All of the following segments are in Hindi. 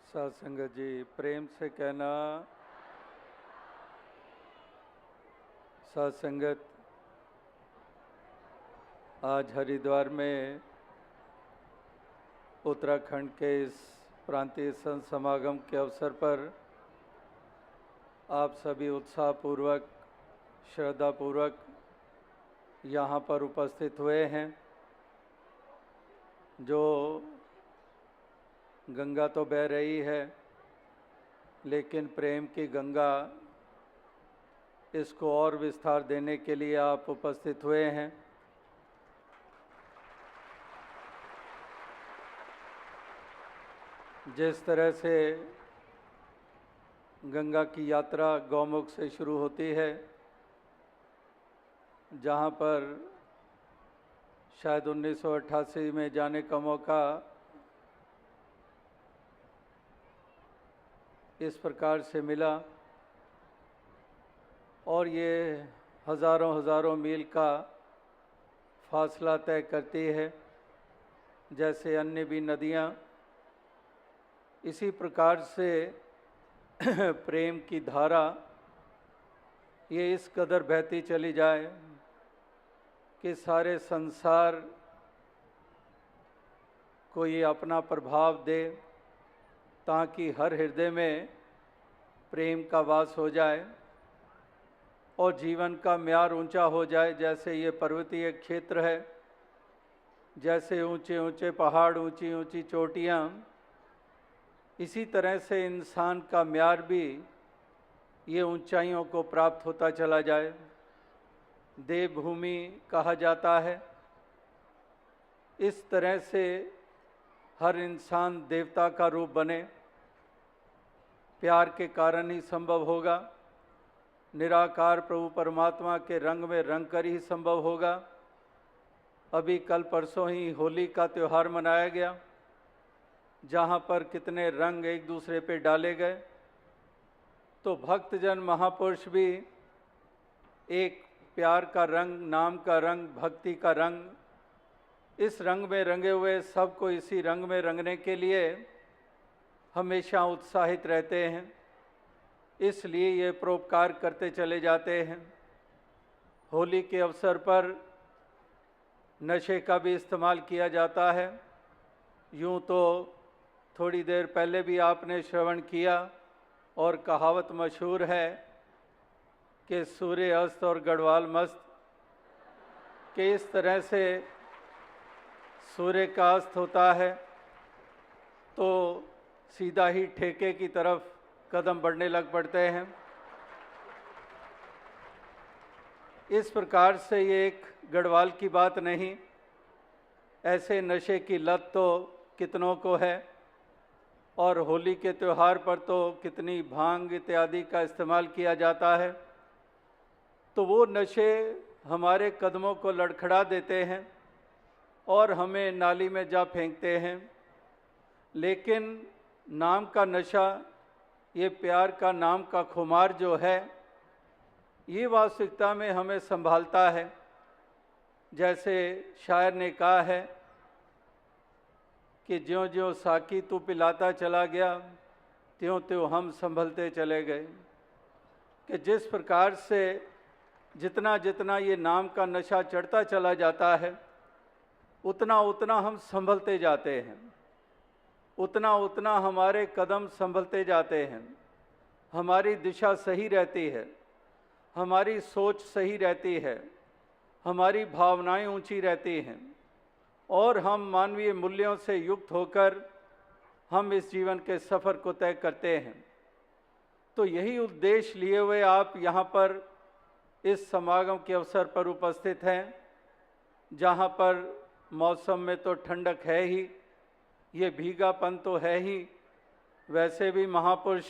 साध संगत जी प्रेम से कहना। साध संगत, आज हरिद्वार में उत्तराखंड के इस प्रांतीय संत समागम के अवसर पर आप सभी उत्साहपूर्वक, श्रद्धापूर्वक यहाँ पर उपस्थित हुए हैं। जो गंगा तो बह रही है, लेकिन प्रेम की गंगा, इसको और विस्तार देने के लिए आप उपस्थित हुए हैं। जिस तरह से गंगा की यात्रा गौमुख से शुरू होती है, जहाँ पर शायद 1988 में जाने का मौका इस प्रकार से मिला, और ये हज़ारों हज़ारों मील का फासला तय करती है। जैसे अन्य भी नदियाँ, इसी प्रकार से प्रेम की धारा ये इस कदर बहती चली जाए कि सारे संसार को ये अपना प्रभाव दे, ताकि हर हृदय में प्रेम का वास हो जाए और जीवन का म्यार ऊंचा हो जाए। जैसे ये पर्वतीय क्षेत्र है, जैसे ऊंचे ऊंचे पहाड़, ऊंची ऊंची चोटियाँ, इसी तरह से इंसान का म्यार भी ये ऊंचाइयों को प्राप्त होता चला जाए। देवभूमि कहा जाता है। इस तरह से हर इंसान देवता का रूप बने, प्यार के कारण ही संभव होगा। निराकार प्रभु परमात्मा के रंग में रंग कर ही संभव होगा। अभी कल परसों ही होली का त्यौहार मनाया गया, जहाँ पर कितने रंग एक दूसरे पे डाले गए। तो भक्तजन महापुरुष भी एक प्यार का रंग, नाम का रंग, भक्ति का रंग, इस रंग में रंगे हुए सबको इसी रंग में रंगने के लिए हमेशा उत्साहित रहते हैं। इसलिए ये परोपकार करते चले जाते हैं। होली के अवसर पर नशे का भी इस्तेमाल किया जाता है। यूँ तो थोड़ी देर पहले भी आपने श्रवण किया, और कहावत मशहूर है कि सूर्य अस्त और गढ़वाल मस्त, कि इस तरह से सूर्य का अस्त होता है तो सीधा ही ठेके की तरफ कदम बढ़ने लग पड़ते हैं। इस प्रकार से ये एक गढ़वाल की बात नहीं, ऐसे नशे की लत तो कितनों को है। और होली के त्यौहार पर तो कितनी भांग इत्यादि का इस्तेमाल किया जाता है। तो वो नशे हमारे कदमों को लड़खड़ा देते हैं और हमें नाली में जा फेंकते हैं। लेकिन नाम का नशा, ये प्यार का नाम का खुमार जो है, ये वास्तविकता में हमें संभालता है। जैसे शायर ने कहा है कि ज्यों ज्यों साकी तू पिलाता चला गया, त्यों त्यों हम संभलते चले गए। कि जिस प्रकार से जितना जितना ये नाम का नशा चढ़ता चला जाता है, उतना उतना हम संभलते जाते हैं, उतना उतना हमारे कदम संभलते जाते हैं, हमारी दिशा सही रहती है, हमारी सोच सही रहती है, हमारी भावनाएं ऊंची रहती हैं, और हम मानवीय मूल्यों से युक्त होकर हम इस जीवन के सफ़र को तय करते हैं। तो यही उद्देश्य लिए हुए आप यहाँ पर इस समागम के अवसर पर उपस्थित हैं, जहाँ पर मौसम में तो ठंडक है ही, ये भीगापन तो है ही। वैसे भी महापुरुष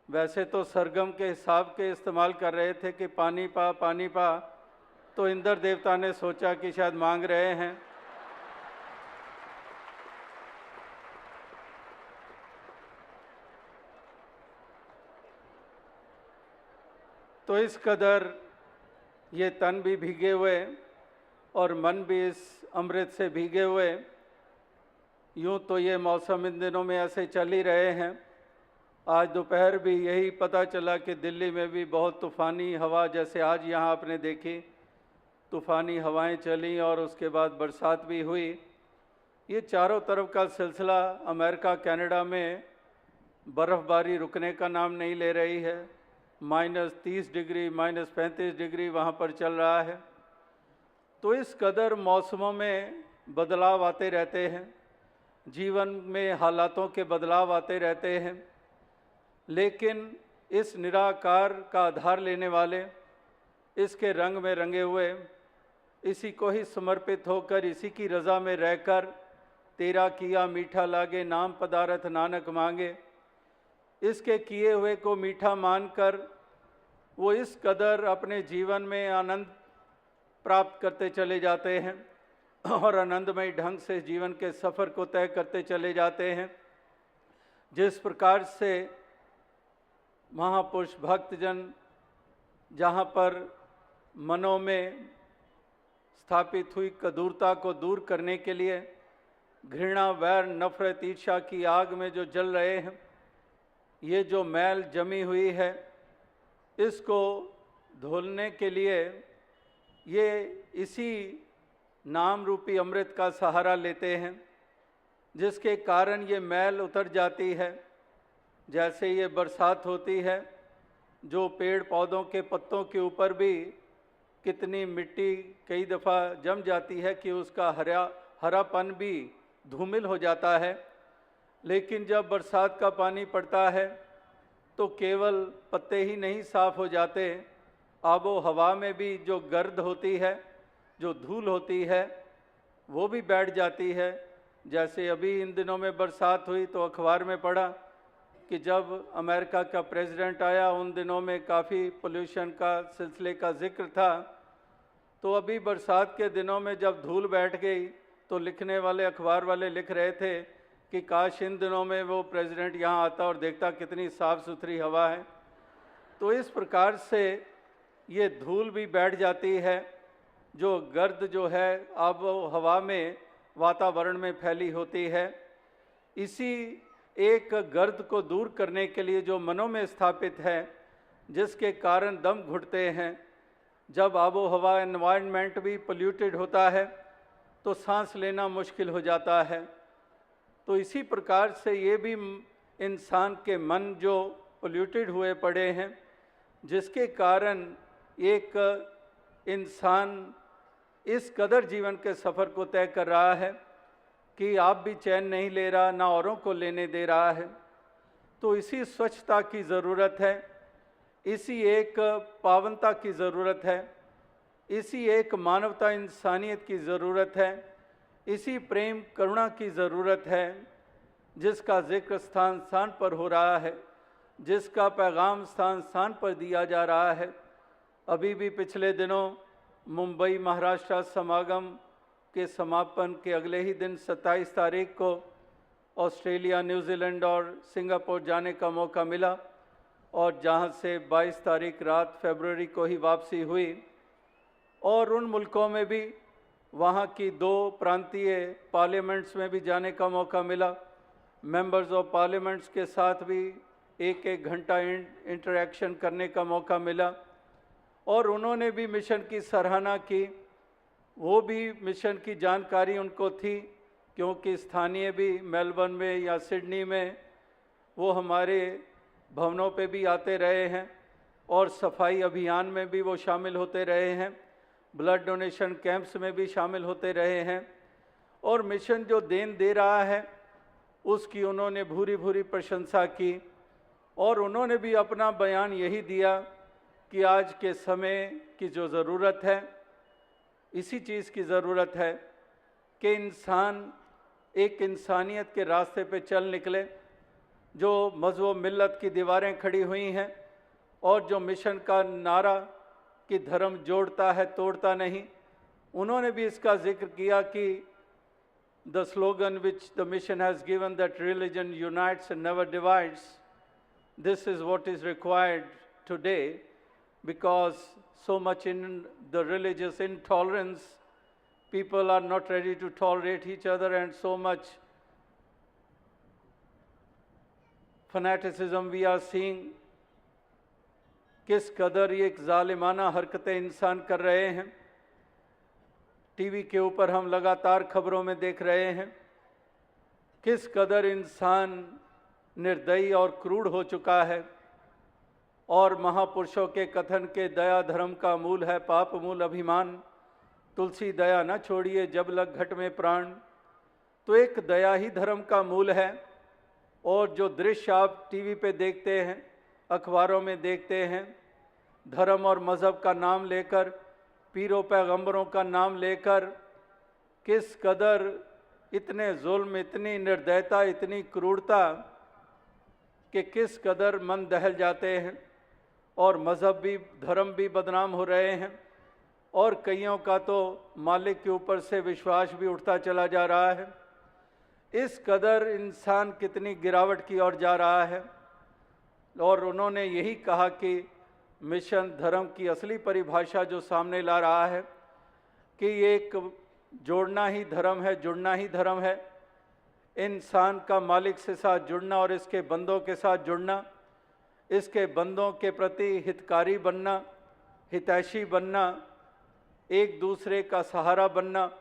वैसे तो सरगम के हिसाब के इस्तेमाल कर रहे थे कि पानी पा पानी पा, तो इंद्र देवता ने सोचा कि शायद मांग रहे हैं। तो इस कदर ये तन भी भीगे हुए और मन भी इस अमृत से भीगे हुए, यूँ तो ये मौसम इन दिनों में ऐसे चल ही रहे हैं। आज दोपहर भी यही पता चला कि दिल्ली में भी बहुत तूफ़ानी हवा, जैसे आज यहाँ आपने देखी तूफ़ानी हवाएं चली और उसके बाद बरसात भी हुई। ये चारों तरफ का सिलसिला अमेरिका कनाडा में बर्फ़बारी रुकने का नाम नहीं ले रही है। -30 डिग्री, -35 डिग्री वहाँ पर चल रहा है। तो इस कदर मौसमों में बदलाव आते रहते हैं, जीवन में हालातों के बदलाव आते रहते हैं, लेकिन इस निराकार का आधार लेने वाले, इसके रंग में रंगे हुए, इसी को ही समर्पित होकर, इसी की रज़ा में रहकर, तेरा किया मीठा लागे नाम पदारथ नानक मांगे, इसके किए हुए को मीठा मानकर वो इस कदर अपने जीवन में आनंद प्राप्त करते चले जाते हैं और आनंदमय ढंग से जीवन के सफ़र को तय करते चले जाते हैं। जिस प्रकार से महापुरुष भक्तजन जहाँ पर मनों में स्थापित हुई कदूरता को दूर करने के लिए घृणा, वैर, नफरत, ईर्ष्या की आग में जो जल रहे हैं, ये जो मैल जमी हुई है, इसको धुलने के लिए ये इसी नाम रूपी अमृत का सहारा लेते हैं, जिसके कारण ये मैल उतर जाती है। जैसे ये बरसात होती है, जो पेड़ पौधों के पत्तों के ऊपर भी कितनी मिट्टी कई दफ़ा जम जाती है कि उसका हरापन भी धूमिल हो जाता है, लेकिन जब बरसात का पानी पड़ता है तो केवल पत्ते ही नहीं साफ़ हो जाते, आबो हवा में भी जो गर्द होती है, जो धूल होती है, वो भी बैठ जाती है। जैसे अभी इन दिनों में बरसात हुई तो अखबार में पढ़ा कि जब अमेरिका का प्रेसिडेंट आया, उन दिनों में काफ़ी पोल्यूशन का सिलसिले का जिक्र था। तो अभी बरसात के दिनों में जब धूल बैठ गई तो लिखने वाले, अखबार वाले लिख रहे थे कि काश इन दिनों में वो प्रेसिडेंट यहाँ आता और देखता कितनी साफ़ सुथरी हवा है। तो इस प्रकार से ये धूल भी बैठ जाती है, जो गर्द जो है अब हवा में, वातावरण में फैली होती है। इसी एक गर्द को दूर करने के लिए जो मनों में स्थापित है, जिसके कारण दम घुटते हैं, जब आबो हवा, एनवायरनमेंट भी पोल्यूटेड होता है तो सांस लेना मुश्किल हो जाता है। तो इसी प्रकार से ये भी इंसान के मन जो पोल्यूटेड हुए पड़े हैं, जिसके कारण एक इंसान इस कदर जीवन के सफ़र को तय कर रहा है कि आप भी चैन नहीं ले रहा, ना औरों को लेने दे रहा है। तो इसी स्वच्छता की ज़रूरत है, इसी एक पावनता की ज़रूरत है, इसी एक मानवता, इंसानियत की ज़रूरत है, इसी प्रेम करुणा की ज़रूरत है, जिसका जिक्र स्थान स्थान पर हो रहा है, जिसका पैगाम स्थान स्थान पर दिया जा रहा है। अभी भी पिछले दिनों मुंबई महाराष्ट्र समागम के समापन के अगले ही दिन 27 तारीख को ऑस्ट्रेलिया, न्यूजीलैंड और सिंगापुर जाने का मौका मिला और जहां से 22 तारीख रात फरवरी को ही वापसी हुई। और उन मुल्कों में भी वहाँ की 2 प्रांतीय पार्लियामेंट्स में भी जाने का मौका मिला। मेंबर्स ऑफ पार्लियामेंट्स के साथ भी 1-1 घंटा इंटरेक्शन करने का मौका मिला और उन्होंने भी मिशन की सराहना की। वो भी मिशन की जानकारी उनको थी, क्योंकि स्थानीय भी मेलबर्न में या सिडनी में वो हमारे भवनों पे भी आते रहे हैं और सफाई अभियान में भी वो शामिल होते रहे हैं, ब्लड डोनेशन कैंप्स में भी शामिल होते रहे हैं और मिशन जो देन दे रहा है उसकी उन्होंने भूरी भूरी प्रशंसा की। और उन्होंने भी अपना बयान यही दिया कि आज के समय की जो ज़रूरत है, इसी चीज़ की ज़रूरत है कि इंसान एक इंसानियत के रास्ते पे चल निकले। जो मज़हब मिल्लत की दीवारें खड़ी हुई हैं और जो मिशन का नारा कि धर्म जोड़ता है तोड़ता नहीं, उन्होंने भी इसका जिक्र किया कि the slogan which the mission has given, that religion unites and never divides, this is what is required today, because so much in the religious intolerance, people are not ready to tolerate each other, and so much fanaticism we are seeing, किस कदर ये एक जालिमाना हरकतें इंसान कर रहे हैं। टीवी के ऊपर हम लगातार खबरों में देख रहे हैं किस कदर इंसान निर्दयी और क्रूर हो चुका है। और महापुरुषों के कथन के दया धर्म का मूल है पाप मूल अभिमान, तुलसी दया न छोड़िए जब लग घट में प्राण। तो एक दया ही धर्म का मूल है। और जो दृश्य आप टीवी पे देखते हैं, अखबारों में देखते हैं, धर्म और मज़हब का नाम लेकर, पीरों पैगंबरों का नाम लेकर किस कदर इतने जुल्म, इतनी निर्दयता, इतनी क्रूरता कि किस कदर मन दहल जाते हैं। और मज़हब भी, धर्म भी बदनाम हो रहे हैं। और कईयों का तो मालिक के ऊपर से विश्वास भी उठता चला जा रहा है। इस कदर इंसान कितनी गिरावट की ओर जा रहा है। और उन्होंने यही कहा कि मिशन धर्म की असली परिभाषा जो सामने ला रहा है कि ये एक जोड़ना ही धर्म है, जुड़ना ही धर्म है। इंसान का मालिक से साथ जुड़ना और इसके बंदों के साथ जुड़ना, इसके बंदों के प्रति हितकारी बनना, हितैषी बनना, एक दूसरे का सहारा बनना,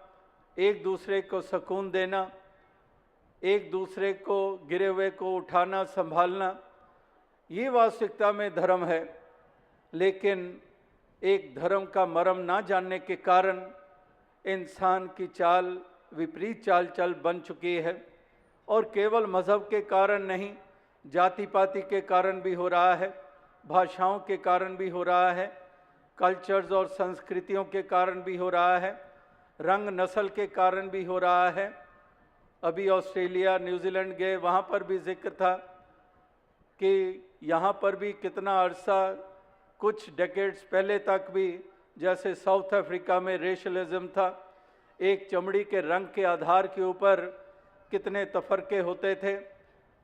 एक दूसरे को सुकून देना, एक दूसरे को गिरे हुए को उठाना, संभालना, ये वास्तविकता में धर्म है। लेकिन एक धर्म का मर्म ना जानने के कारण इंसान की चाल विपरीत चाल चल बन चुकी है। और केवल मज़हब के कारण नहीं, जाति पाति के कारण भी हो रहा है, भाषाओं के कारण भी हो रहा है, कल्चर्स और संस्कृतियों के कारण भी हो रहा है, रंग नस्ल के कारण भी हो रहा है। अभी ऑस्ट्रेलिया, न्यूजीलैंड गए, वहाँ पर भी जिक्र था कि यहाँ पर भी कितना अरसा, कुछ डेकेड्स पहले तक भी, जैसे साउथ अफ्रीका में रेशलिज्म था, एक चमड़ी के रंग के आधार के ऊपर कितने तफरके होते थे,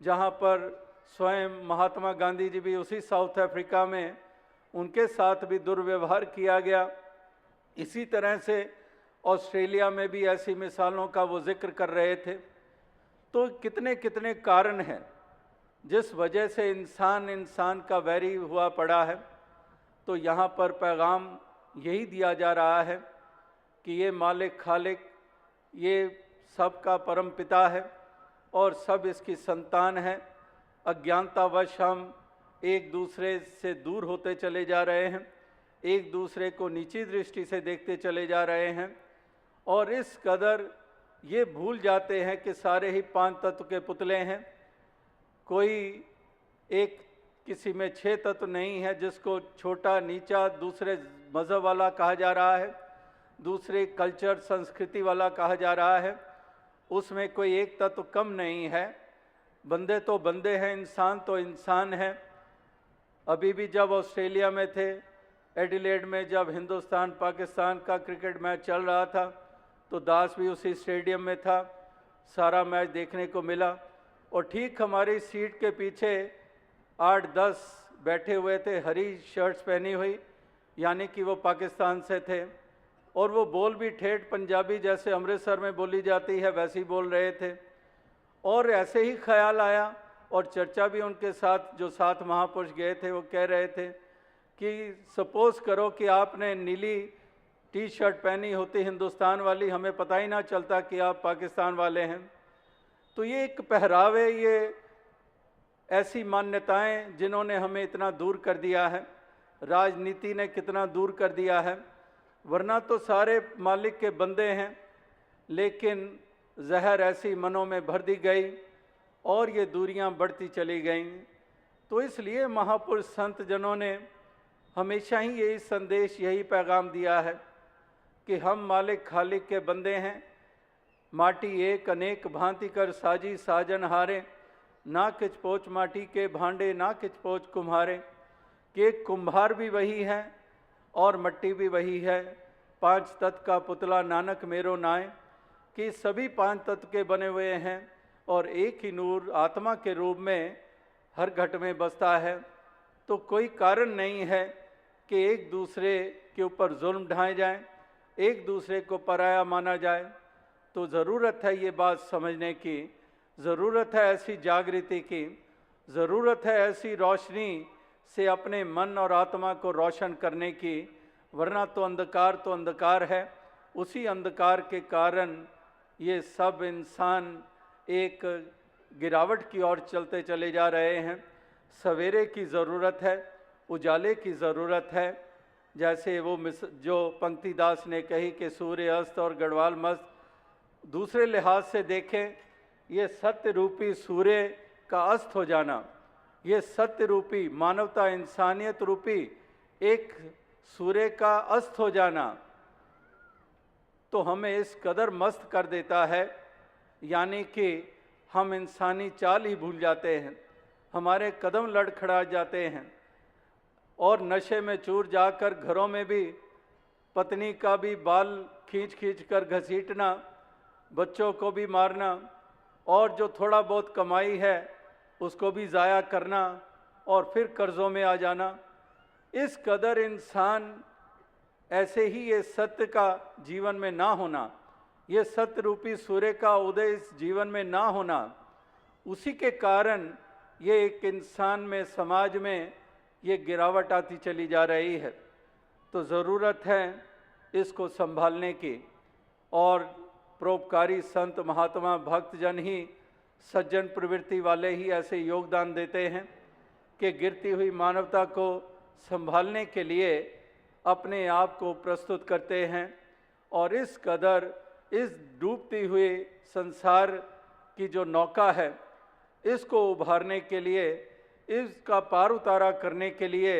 जहाँ पर स्वयं महात्मा गांधी जी भी उसी साउथ अफ्रीका में उनके साथ भी दुर्व्यवहार किया गया। इसी तरह से ऑस्ट्रेलिया में भी ऐसी मिसालों का वो जिक्र कर रहे थे। तो कितने कितने कारण हैं जिस वजह से इंसान का वैरी हुआ पड़ा है। तो यहाँ पर पैगाम यही दिया जा रहा है कि ये मालिक खालिक, ये सब का परम पिता है और सब इसकी संतान है। अज्ञानतावश हम एक दूसरे से दूर होते चले जा रहे हैं, एक दूसरे को नीची दृष्टि से देखते चले जा रहे हैं। और इस कदर ये भूल जाते हैं कि सारे ही पांच तत्व के पुतले हैं। कोई एक किसी में 6 तत्व नहीं है जिसको छोटा नीचा दूसरे मज़हब वाला कहा जा रहा है, दूसरे कल्चर संस्कृति वाला कहा जा रहा है। उसमें कोई एक तत्व कम नहीं है। बंदे तो बंदे हैं, इंसान तो इंसान है। अभी भी जब ऑस्ट्रेलिया में थे, एडिलेड में जब हिंदुस्तान पाकिस्तान का क्रिकेट मैच चल रहा था, तो दास भी उसी स्टेडियम में था, सारा मैच देखने को मिला। और ठीक हमारी सीट के पीछे 8-10 बैठे हुए थे, हरी शर्ट्स पहनी हुई, यानी कि वो पाकिस्तान से थे। और वो बोल भी ठेठ पंजाबी जैसे अमृतसर में बोली जाती है वैसी बोल रहे थे। और ऐसे ही ख्याल आया और चर्चा भी उनके साथ, जो साथ महापुरुष गए थे, वो कह रहे थे कि सपोज़ करो कि आपने नीली टी शर्ट पहनी होती हिंदुस्तान वाली, हमें पता ही ना चलता कि आप पाकिस्तान वाले हैं। तो ये एक पहरावे, ये ऐसी मान्यताएं जिन्होंने हमें इतना दूर कर दिया है, राजनीति ने कितना दूर कर दिया है। वरना तो सारे मालिक के बंदे हैं, लेकिन जहर ऐसी मनों में भर दी गई और ये दूरियां बढ़ती चली गईं। तो इसलिए महापुरुष संत जनों ने हमेशा ही यही संदेश, यही पैगाम दिया है कि हम मालिक खालिक के बंदे हैं। माटी एक अनेक भांति कर साजी साजन हारे, ना किच पोच माटी के भांडे ना किच पोच कुम्हारे। कि कुम्हार भी वही है और मट्टी भी वही है, 5 तत्व का पुतला नानक मेरो नाय। कि सभी 5 तत्व के बने हुए हैं और एक ही नूर आत्मा के रूप में हर घट में बसता है। तो कोई कारण नहीं है कि एक दूसरे के ऊपर जुल्म ढाए जाएं, एक दूसरे को पराया माना जाए। तो ज़रूरत है ये बात समझने की, ज़रूरत है ऐसी जागृति की। ज़रूरत है ऐसी रोशनी से अपने मन और आत्मा को रोशन करने की, वरना तो अंधकार है। उसी अंधकार के कारण ये सब इंसान एक गिरावट की ओर चलते चले जा रहे हैं। सवेरे की ज़रूरत है, उजाले की ज़रूरत है। जैसे वो जो पंक्ति दास ने कही कि सूर्य अस्त और गढ़वाल मस्त, दूसरे लिहाज से देखें, ये सत्य रूपी सूर्य का अस्त हो जाना, ये सत्य रूपी मानवता इंसानियत रूपी एक सूर्य का अस्त हो जाना तो हमें इस कदर मस्त कर देता है, यानी कि हम इंसानी चाल ही भूल जाते हैं, हमारे कदम लड़खड़ा जाते हैं और नशे में चूर जाकर घरों में भी पत्नी का भी बाल खींच खींच कर घसीटना, बच्चों को भी मारना और जो थोड़ा बहुत कमाई है उसको भी ज़ाया करना और फिर कर्ज़ों में आ जाना। इस कदर इंसान ऐसे ही ये सत्य का जीवन में ना होना, ये सत्य रूपी सूर्य का उदय इस जीवन में ना होना, उसी के कारण ये एक इंसान में, समाज में ये गिरावट आती चली जा रही है। तो ज़रूरत है इसको संभालने की और परोपकारी संत महात्मा भक्तजन ही, सज्जन प्रवृत्ति वाले ही ऐसे योगदान देते हैं कि गिरती हुई मानवता को संभालने के लिए अपने आप को प्रस्तुत करते हैं और इस कदर इस डूबती हुई संसार की जो नौका है इसको उभारने के लिए, इसका पार उतारा करने के लिए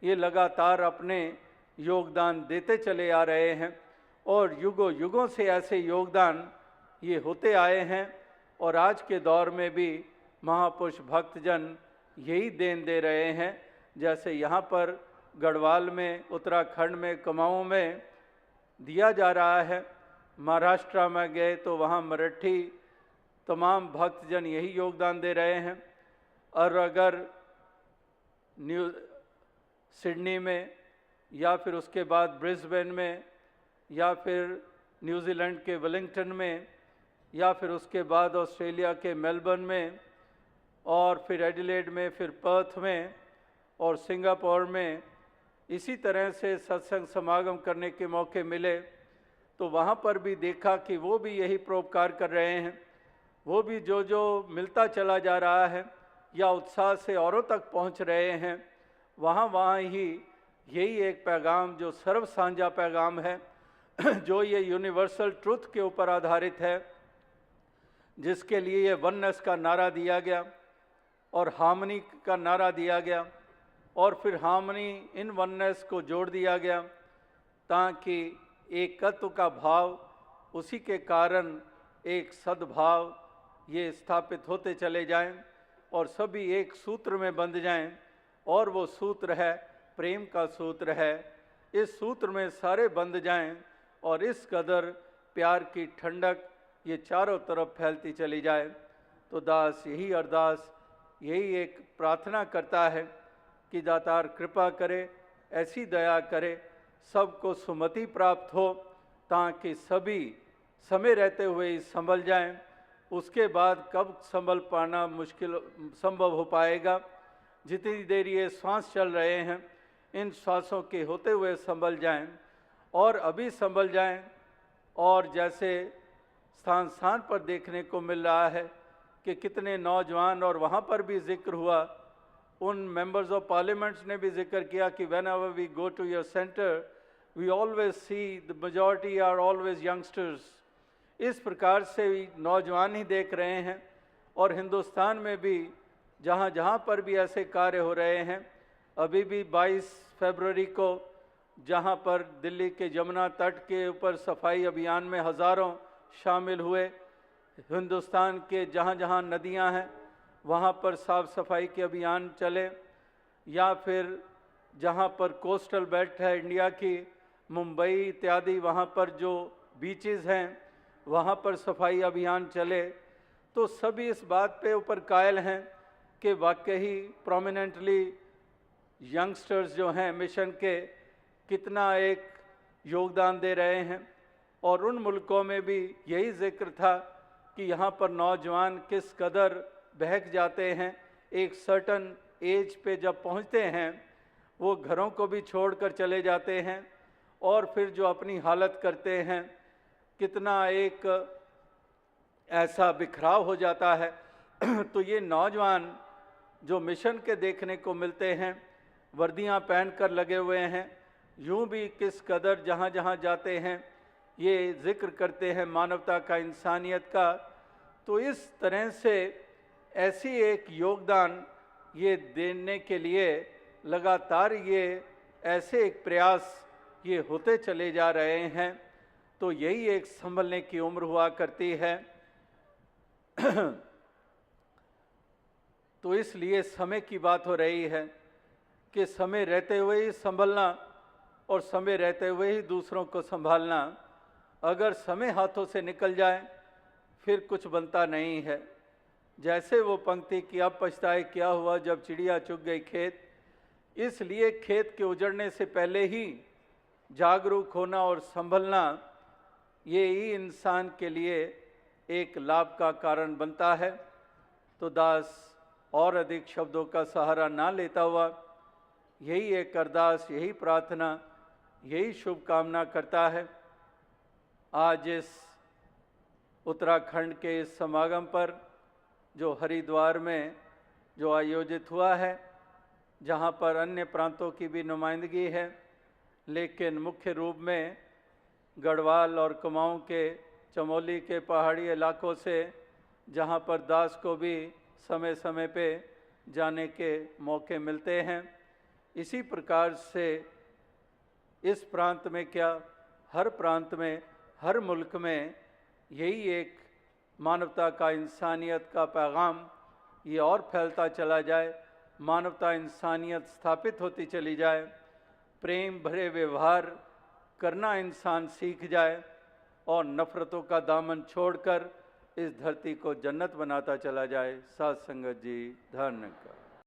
ये लगातार अपने योगदान देते चले आ रहे हैं और युगों युगों से ऐसे योगदान ये होते आए हैं और आज के दौर में भी महापुरुष भक्तजन यही देन दे रहे हैं। जैसे यहाँ पर गढ़वाल में, उत्तराखंड में, कुमाऊं में दिया जा रहा है, महाराष्ट्र में गए तो वहाँ मराठी तमाम भक्तजन यही योगदान दे रहे हैं। और अगर सिडनी में या फिर उसके बाद ब्रिस्बेन में या फिर न्यूजीलैंड के वेलिंगटन में या फिर उसके बाद ऑस्ट्रेलिया के मेलबर्न में और फिर एडिलेड में, फिर पर्थ में और सिंगापुर में इसी तरह से सत्संग समागम करने के मौके मिले तो वहाँ पर भी देखा कि वो भी यही परोपकार कर रहे हैं। वो भी जो मिलता चला जा रहा है या उत्साह से औरों तक पहुँच रहे हैं, वहाँ ही यही एक पैगाम जो सर्व साझा पैगाम है, जो ये यूनिवर्सल ट्रुथ के ऊपर आधारित है, जिसके लिए ये वननेस का नारा दिया गया और हार्मनी का नारा दिया गया और फिर हार्मनी इन वननेस को जोड़ दिया गया ताकि एकत्व का भाव, उसी के कारण एक सद्भाव ये स्थापित होते चले जाएं और सभी एक सूत्र में बंध जाएं और वो सूत्र है प्रेम का सूत्र है। इस सूत्र में सारे बंध जाएं और इस कदर प्यार की ठंडक ये चारों तरफ फैलती चली जाए। तो दास यही अरदास, यही एक प्रार्थना करता है कि दातार कृपा करे, ऐसी दया करे, सबको सुमति प्राप्त हो ताकि सभी समय रहते हुए ही संभल जाएं। उसके बाद कब संभल पाना मुश्किल संभव हो पाएगा। जितनी देर ये श्वास चल रहे हैं, इन श्वासों के होते हुए संभल जाएं और अभी संभल जाएं। और जैसे स्थान स्थान पर देखने को मिल रहा है कि कितने नौजवान, और वहाँ पर भी जिक्र हुआ, उन मेंबर्स ऑफ पार्लियामेंट्स ने भी जिक्र किया कि whenever we go to your center we always see the majority are always youngsters। इस प्रकार से नौजवान ही देख रहे हैं और हिंदुस्तान में भी जहाँ जहाँ पर भी ऐसे कार्य हो रहे हैं, अभी भी 22 फरवरी को जहाँ पर दिल्ली के यमुना तट के ऊपर सफाई अभियान में हज़ारों शामिल हुए, हिंदुस्तान के जहाँ जहाँ नदियाँ हैं वहाँ पर साफ़ सफाई के अभियान चले, या फिर जहाँ पर कोस्टल बेल्ट है इंडिया की, मुंबई इत्यादि वहाँ पर जो बीचेस हैं वहाँ पर सफाई अभियान चले। तो सभी इस बात पे ऊपर कायल हैं कि वाकई प्रोमिनेंटली यंगस्टर्स जो हैं मिशन के कितना एक योगदान दे रहे हैं। और उन मुल्कों में भी यही जिक्र था कि यहाँ पर नौजवान किस कदर बहक जाते हैं एक सर्टन एज पे जब पहुंचते हैं वो घरों को भी छोड़कर चले जाते हैं और फिर जो अपनी हालत करते हैं, कितना एक ऐसा बिखराव हो जाता है। तो ये नौजवान जो मिशन के देखने को मिलते हैं, वर्दियां पहनकर लगे हुए हैं, यूं भी किस कदर जहां जहां जाते हैं ये जिक्र करते हैं मानवता का, इंसानियत का। तो इस तरह से ऐसी एक योगदान ये देने के लिए लगातार ये ऐसे एक प्रयास ये होते चले जा रहे हैं। तो यही एक संभलने की उम्र हुआ करती है। तो इसलिए समय की बात हो रही है कि समय रहते हुए ही संभलना और समय रहते हुए ही दूसरों को संभालना। अगर समय हाथों से निकल जाए फिर कुछ बनता नहीं है। जैसे वो पंक्ति कि अब पछताए क्या हुआ जब चिड़िया चुग गई खेत। इसलिए खेत के उजड़ने से पहले ही जागरूक होना और संभलना ये ही इंसान के लिए एक लाभ का कारण बनता है। तो दास और अधिक शब्दों का सहारा ना लेता हुआ यही एक अरदास, यही प्रार्थना, यही शुभकामना करता है। आज इस उत्तराखंड के इस समागम पर जो हरिद्वार में जो आयोजित हुआ है, जहाँ पर अन्य प्रांतों की भी नुमाइंदगी है, लेकिन मुख्य रूप में गढ़वाल और कुमाऊं के, चमोली के पहाड़ी इलाकों से, जहाँ पर दास को भी समय समय पे जाने के मौके मिलते हैं। इसी प्रकार से इस प्रांत में क्या, हर प्रांत में, हर मुल्क में यही एक मानवता का, इंसानियत का पैगाम ये और फैलता चला जाए, मानवता इंसानियत स्थापित होती चली जाए, प्रेम भरे व्यवहार करना इंसान सीख जाए और नफ़रतों का दामन छोड़कर इस धरती को जन्नत बनाता चला जाए। साथ संगत जी, धन्यवाद।